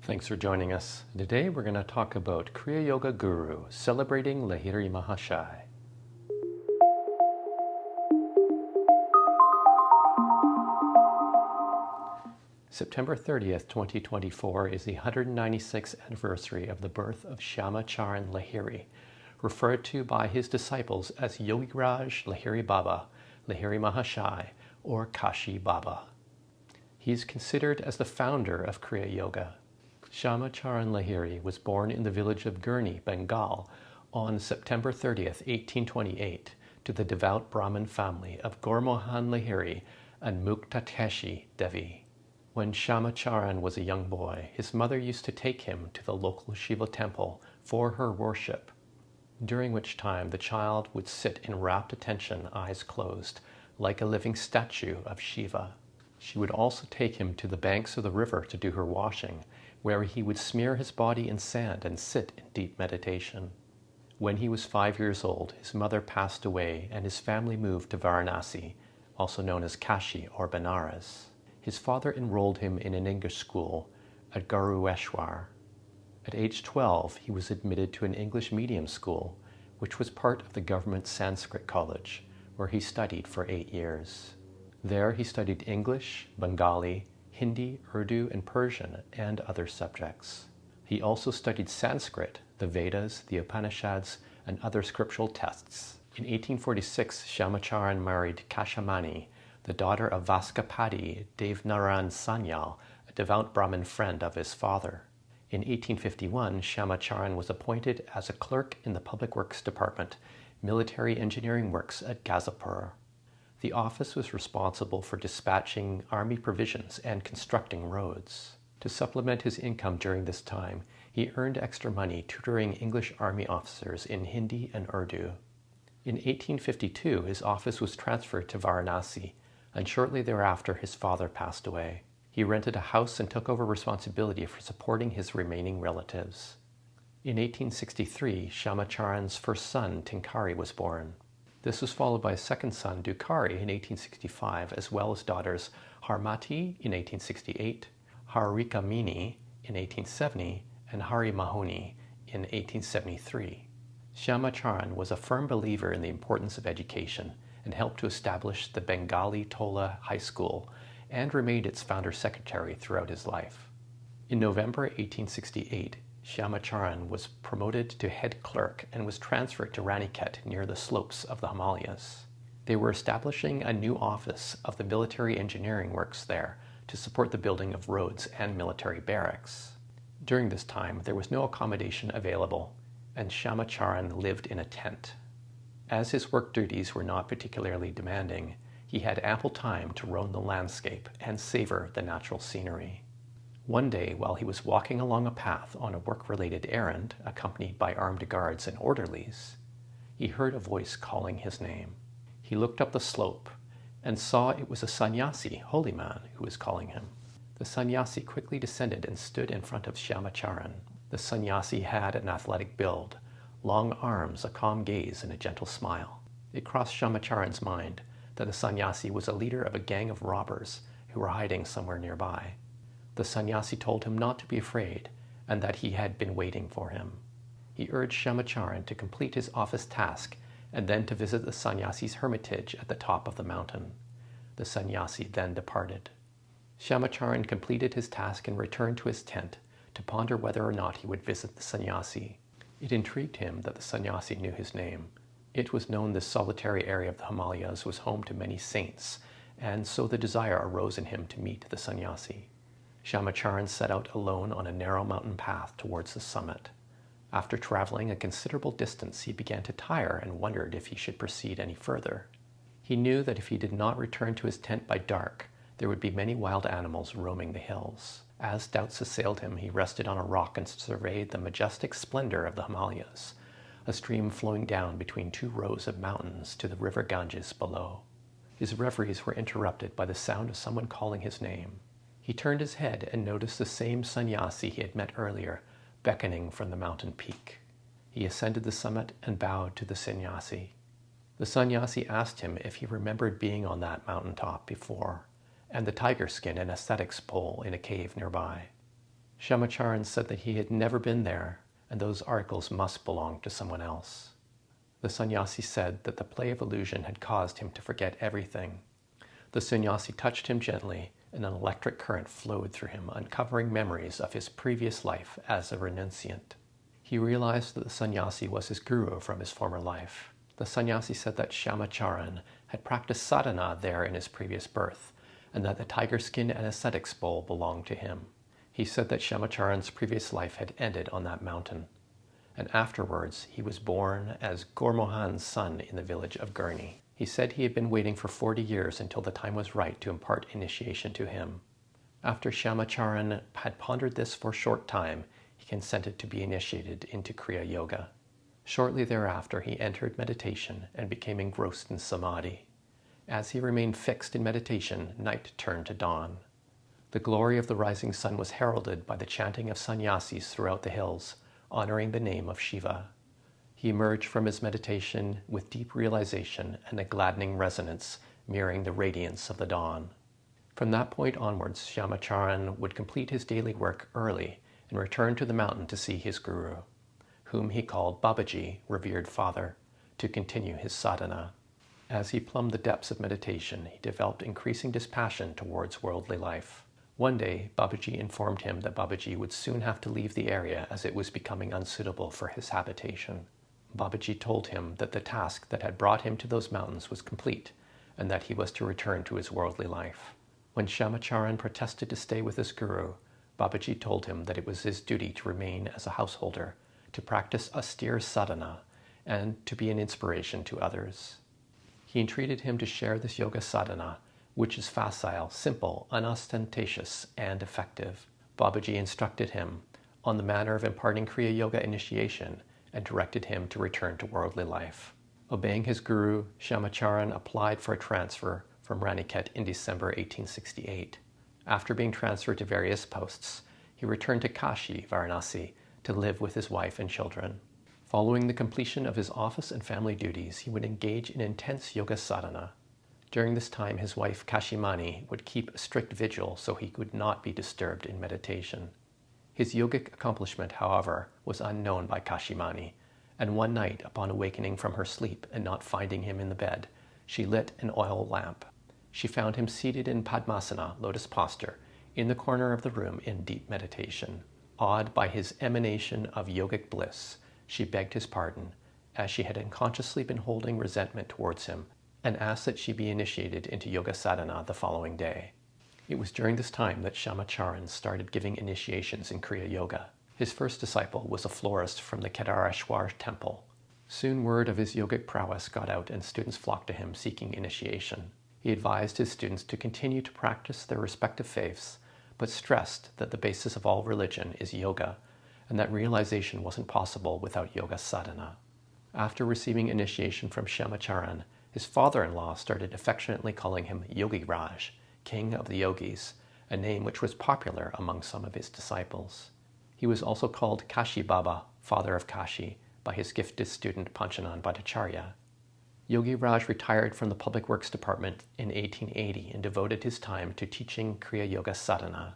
Thanks for joining us. Today we're going to talk about Kriya Yoga Guru celebrating Lahiri Mahasaya. September 30th, 2024 is the 196th anniversary of the birth of Shamacharan Lahiri, referred to by his disciples as Yogiraj Lahiri Baba, Lahiri Mahasaya, or Kashi Baba. He is considered as the founder of Kriya Yoga. Shamacharan Lahiri was born in the village of Gurni, Bengal, on September 30th, 1828, to the devout Brahmin family of Gurmohan Lahiri and Muktakeshi Devi. When Shamacharan was a young boy, his mother used to take him to the local Shiva temple for her worship, during which time the child would sit in rapt attention, eyes closed, like a living statue of Shiva. She would also take him to the banks of the river to do her washing, where he would smear his body in sand and sit in deep meditation. When he was 5 years old, his mother passed away and his family moved to Varanasi, also known as Kashi or Benares. His father enrolled him in an English school at Garueshwar. At age 12, he was admitted to an English medium school, which was part of the government Sanskrit college, where he studied for 8 years. There he studied English, Bengali, Hindi, Urdu, and Persian, and other subjects. He also studied Sanskrit, the Vedas, the Upanishads, and other scriptural texts. In 1846, Shamacharan married Kashamani, the daughter of Vaskapati Devnaran Sanyal, a devout Brahmin friend of his father. In 1851, Shamacharan was appointed as a clerk in the Public Works Department, Military Engineering Works at Gazipur. The office was responsible for dispatching army provisions and constructing roads. To supplement his income during this time, he earned extra money tutoring English army officers in Hindi and Urdu. In 1852, his office was transferred to Varanasi, and shortly thereafter his father passed away. He rented a house and took over responsibility for supporting his remaining relatives. In 1863, Shamacharan's first son, Tinkari, was born. This was followed by a second son, Dukari, in 1865, as well as daughters Harmati in 1868, Harikamini in 1870, and Hari Mahoni in 1873. Shamacharan was a firm believer in the importance of education and helped to establish the Bengali Tola High School and remained its founder secretary throughout his life. In November 1868, Shamacharan was promoted to head clerk and was transferred to Raniket near the slopes of the Himalayas. They were establishing a new office of the Military Engineering Works there to support the building of roads and military barracks. During this time, there was no accommodation available, and Shamacharan lived in a tent. As his work duties were not particularly demanding, he had ample time to roam the landscape and savor the natural scenery. One day, while he was walking along a path on a work-related errand, accompanied by armed guards and orderlies, he heard a voice calling his name. He looked up the slope and saw it was a sannyasi, holy man, who was calling him. The sannyasi quickly descended and stood in front of Shamacharan. The sannyasi had an athletic build, long arms, a calm gaze, and a gentle smile. It crossed Shamacharan's mind that the sannyasi was a leader of a gang of robbers who were hiding somewhere nearby. The sannyasi told him not to be afraid and that he had been waiting for him. He urged Shamacharan to complete his office task and then to visit the sannyasi's hermitage at the top of the mountain. The sannyasi then departed. Shamacharan completed his task and returned to his tent to ponder whether or not he would visit the sannyasi. It intrigued him that the sannyasi knew his name. It was known this solitary area of the Himalayas was home to many saints, and so the desire arose in him to meet the sannyasi. Shamacharan set out alone on a narrow mountain path towards the summit. After traveling a considerable distance, he began to tire and wondered if he should proceed any further. He knew that if he did not return to his tent by dark, there would be many wild animals roaming the hills. As doubts assailed him, he rested on a rock and surveyed the majestic splendor of the Himalayas, a stream flowing down between two rows of mountains to the river Ganges below. His reveries were interrupted by the sound of someone calling his name. He turned his head and noticed the same sannyasi he had met earlier, beckoning from the mountain peak. He ascended the summit and bowed to the sannyasi. The sannyasi asked him if he remembered being on that mountaintop before, and the tiger skin and ascetics pole in a cave nearby. Shamacharan said that he had never been there, and those articles must belong to someone else. The sannyasi said that the play of illusion had caused him to forget everything. The sannyasi touched him gently, and an electric current flowed through him, uncovering memories of his previous life as a renunciant. He realized that the sannyasi was his guru from his former life. The sannyasi said that Shamacharan had practiced sadhana there in his previous birth, and that the tiger skin and ascetics bowl belonged to him. He said that Shamacharan's previous life had ended on that mountain, and afterwards he was born as Gormohan's son in the village of Gurney. He said he had been waiting for 40 years until the time was right to impart initiation to him. After Shamacharan had pondered this for a short time, he consented to be initiated into Kriya Yoga. Shortly thereafter, he entered meditation and became engrossed in samadhi. As he remained fixed in meditation, night turned to dawn. The glory of the rising sun was heralded by the chanting of sannyasis throughout the hills, honoring the name of Shiva. He emerged from his meditation with deep realization and a gladdening resonance, mirroring the radiance of the dawn. From that point onwards, Shamacharan would complete his daily work early and return to the mountain to see his guru, whom he called Babaji, revered father, to continue his sadhana. As he plumbed the depths of meditation, he developed increasing dispassion towards worldly life. One day, Babaji informed him that Babaji would soon have to leave the area as it was becoming unsuitable for his habitation. Babaji told him that the task that had brought him to those mountains was complete, and that he was to return to his worldly life. When Shamacharan protested to stay with his guru, Babaji told him that it was his duty to remain as a householder, to practice austere sadhana, and to be an inspiration to others. He entreated him to share this yoga sadhana, which is facile, simple, unostentatious, and effective. Babaji instructed him on the manner of imparting Kriya Yoga initiation and directed him to return to worldly life. Obeying his guru, Shamacharan applied for a transfer from Raniket in December 1868. After being transferred to various posts, he returned to Kashi, Varanasi, to live with his wife and children. Following the completion of his office and family duties, he would engage in intense yoga sadhana. During this time, his wife Kashimani would keep a strict vigil so he could not be disturbed in meditation. His yogic accomplishment, however, was unknown by Kashimani, and one night, upon awakening from her sleep and not finding him in the bed, she lit an oil lamp. She found him seated in Padmasana, lotus posture, in the corner of the room in deep meditation. Awed by his emanation of yogic bliss, she begged his pardon, as she had unconsciously been holding resentment towards him, and asked that she be initiated into yoga sadhana the following day. It was during this time that Shamacharan started giving initiations in Kriya Yoga. His first disciple was a florist from the Kedareshwar temple. Soon word of his yogic prowess got out and students flocked to him seeking initiation. He advised his students to continue to practice their respective faiths, but stressed that the basis of all religion is yoga, and that realization wasn't possible without yoga sadhana. After receiving initiation from Shamacharan, his father-in-law started affectionately calling him Yogi Raj, king of the yogis, a name which was popular among some of his disciples. He was also called Kashi Baba, father of Kashi, by his gifted student Panchanan Bhattacharya. Yogi Raj retired from the Public Works Department in 1880 and devoted his time to teaching Kriya Yoga sadhana.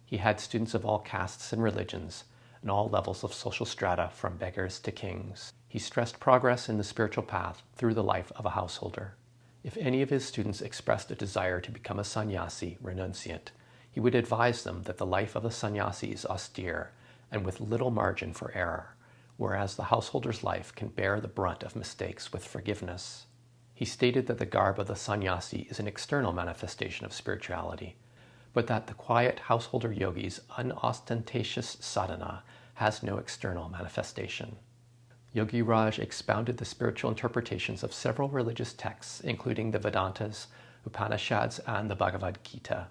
He had students of all castes and religions, and all levels of social strata from beggars to kings. He stressed progress in the spiritual path through the life of a householder. If any of his students expressed a desire to become a sannyasi, renunciant, he would advise them that the life of a sannyasi is austere and with little margin for error, whereas the householder's life can bear the brunt of mistakes with forgiveness. He stated that the garb of the sannyasi is an external manifestation of spirituality, but that the quiet householder yogi's unostentatious sadhana has no external manifestation. Yogi Raj expounded the spiritual interpretations of several religious texts, including the Vedantas, Upanishads, and the Bhagavad Gita.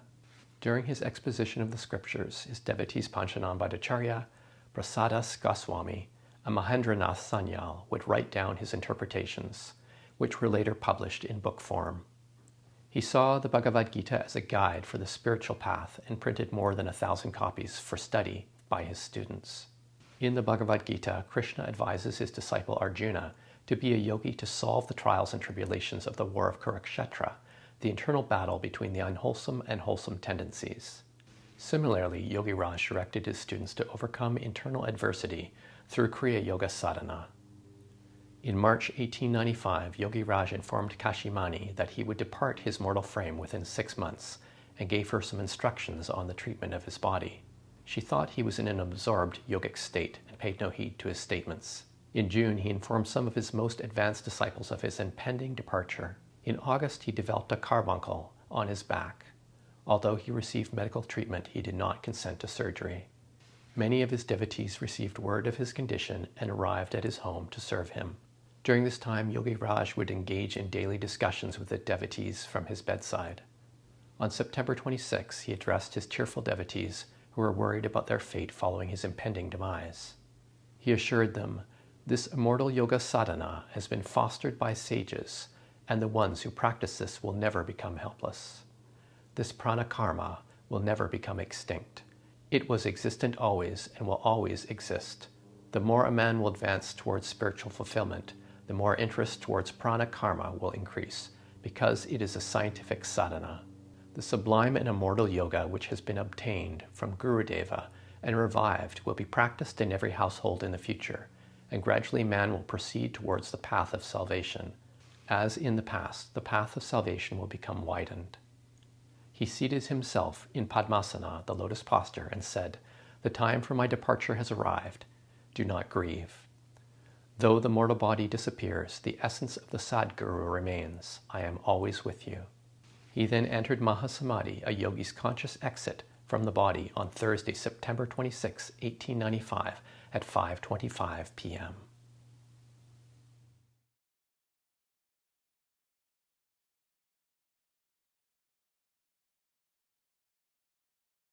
During his exposition of the scriptures, his devotees Panchanan Bhattacharya, Prasadas Goswami, and Mahendranath Sanyal would write down his interpretations, which were later published in book form. He saw the Bhagavad Gita as a guide for the spiritual path and printed more than 1,000 copies for study by his students. In the Bhagavad Gita, Krishna advises his disciple Arjuna to be a yogi to solve the trials and tribulations of the war of Kurukshetra, the internal battle between the unwholesome and wholesome tendencies. Similarly, Yogi Raj directed his students to overcome internal adversity through Kriya Yoga sadhana. In March 1895, Yogi Raj informed Kashimani that he would depart his mortal frame within 6 months and gave her some instructions on the treatment of his body. She thought he was in an absorbed yogic state and paid no heed to his statements. In June, he informed some of his most advanced disciples of his impending departure. In August, he developed a carbuncle on his back. Although he received medical treatment, he did not consent to surgery. Many of his devotees received word of his condition and arrived at his home to serve him. During this time, Yogi Raj would engage in daily discussions with the devotees from his bedside. On September 26, he addressed his tearful devotees who were worried about their fate following his impending demise. He assured them, "This immortal yoga sadhana has been fostered by sages, and the ones who practice this will never become helpless. This prana karma will never become extinct. It was existent always and will always exist. The more a man will advance towards spiritual fulfillment, the more interest towards prana karma will increase, because it is a scientific sadhana. The sublime and immortal yoga which has been obtained from Gurudeva and revived will be practiced in every household in the future, and gradually man will proceed towards the path of salvation. As in the past, the path of salvation will become widened." He seated himself in Padmasana, the lotus posture, and said, "The time for my departure has arrived. Do not grieve. Though the mortal body disappears, the essence of the Sadguru remains. I am always with you." He then entered Mahasamadhi, a yogi's conscious exit from the body, on Thursday, September 26, 1895 at 5:25 p.m.